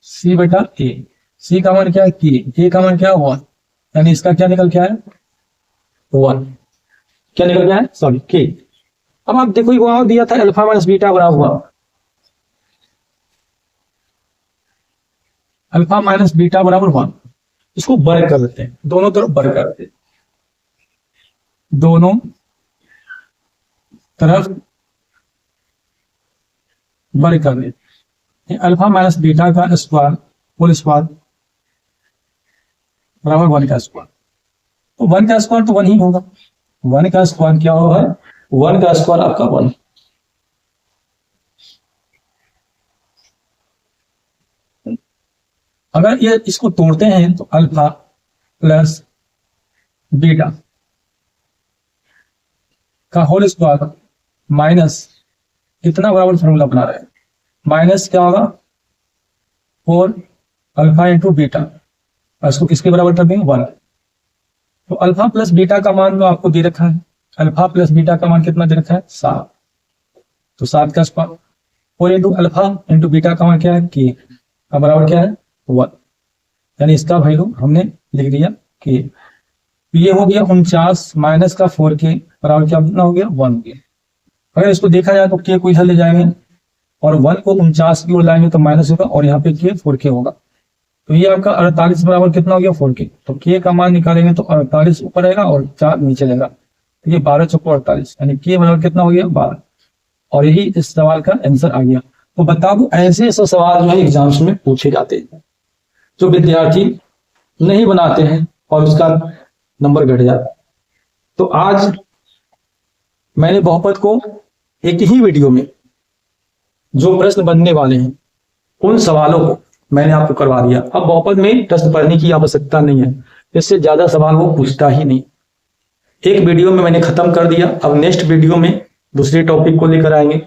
सी बटा ए। सी का मान क्या है के का मान क्या है 1, यानी इसका क्या निकल क्या है 1, क्या निकल गया है सॉरी के। अब आप देखो वहां दिया था अल्फा माइनस बीटा बना हुआ, अल्फा माइनस बीटा बराबर 1, इसको वर्ग कर देते हैं, दोनों तरफ वर्ग कर देते हैं, दोनों तरफ वर्ग कर देते हैं। अल्फा माइनस बीटा का स्क्वायर होल स्क्वायर बराबर 1 का स्क्वायर, तो 1 का स्क्वायर तो 1 ही होगा। 1 का स्क्वायर क्या होगा, 1 का स्क्वायर आपका 1, अगर ये इसको तोड़ते हैं तो अल्फा प्लस बीटा का होल स्क्वायर माइनस कितना बराबर फॉर्मूला बना रहे हैं, माइनस क्या होगा 4 अल्फा इंटू बीटा, और इसको किसके बराबर कर देंगे 1। तो अल्फा प्लस बीटा का मान जो आपको दे रखा है, अल्फा प्लस बीटा का मान कितना दे रखा है 7, तो 7 का square 4 into alpha into beta का मान क्या है के का बराबर क्या है 1, यानी इसका वैल्यू हमने लिख दिया के। तो ये हो गया 49 माइनस का 4 के बराबर क्या कितना हो गया 1 हो गया। अगर इसको देखा जाए तो के को इधर ले जाएंगे और 1 को 49 की ओर लाएंगे तो माइनस होगा, और यहाँ पे के 4 के होगा, तो ये आपका 48 बराबर कितना हो गया 4 के। तो के का मान निकालेंगे तो 48 ऊपर रहेगा और 4 नीचे रहेगा, तो ये 12 चौको 48, यानी के बराबर कितना हो गया 12, और यही इस सवाल का आंसर आ गया। तो बता दो ऐसे ऐसे सवाल जो है एग्जाम्स में पूछे जाते हैं जो विद्यार्थी नहीं बनाते हैं और उसका नंबर घट जाता है। तो आज मैंने बहुपद को एक ही वीडियो में जो प्रश्न बनने वाले हैं उन सवालों को मैंने आपको करवा दिया। अब बहुपद में प्रश्न पढ़ने की आवश्यकता नहीं है, इससे ज्यादा सवाल वो पूछता ही नहीं। एक वीडियो में मैंने खत्म कर दिया, अब नेक्स्ट वीडियो में दूसरे टॉपिक को लेकर आएंगे,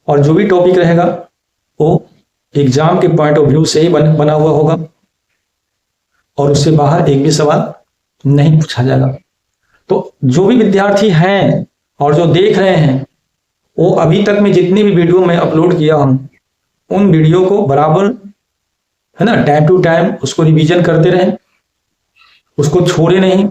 और जो भी टॉपिक रहेगा वो एग्जाम के पॉइंट ऑफ व्यू से ही बना हुआ होगा, और उससे बाहर एक भी सवाल नहीं पूछा जाएगा। तो जो भी विद्यार्थी हैं और जो देख रहे हैं वो अभी तक में जितनी भी वीडियो मैं अपलोड किया हूं उन वीडियो को बराबर है ना टाइम टू टाइम उसको रिवीजन करते रहें, उसको छोड़े नहीं,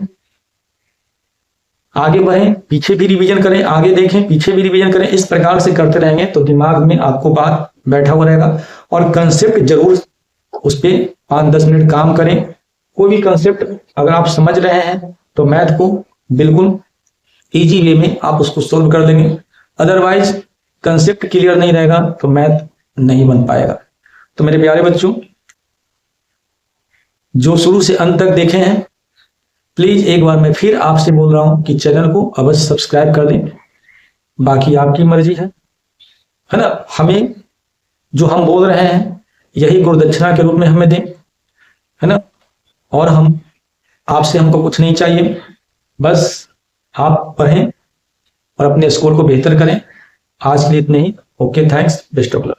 आगे बढ़ें, पीछे भी रिवीजन करें, आगे देखें, पीछे भी रिवीजन करें। इस प्रकार से करते रहेंगे तो दिमाग में आपको बात बैठा हुआ रहेगा, और कंसेप्ट जरूर उस पर 5-10 मिनट काम करें। कोई भी कंसेप्ट अगर आप समझ रहे हैं तो मैथ को बिल्कुल इजी वे में आप उसको सोल्व कर देंगे, अदरवाइज कंसेप्ट क्लियर नहीं रहेगा तो मैथ नहीं बन पाएगा। तो मेरे प्यारे बच्चों जो शुरू से अंत तक देखे हैं, प्लीज एक बार मैं फिर आपसे बोल रहा हूं कि चैनल को अवश्य सब्सक्राइब कर दें। बाकी आपकी मर्जी है ना, हमें जो हम बोल रहे हैं यही गुरुदक्षिणा के रूप में हमें दें, है ना, और हम आपसे हमको कुछ नहीं चाहिए, बस आप पढ़ें और अपने स्कोर को बेहतर करें। आज के लिए इतने ही। Okay, thanks, best of luck.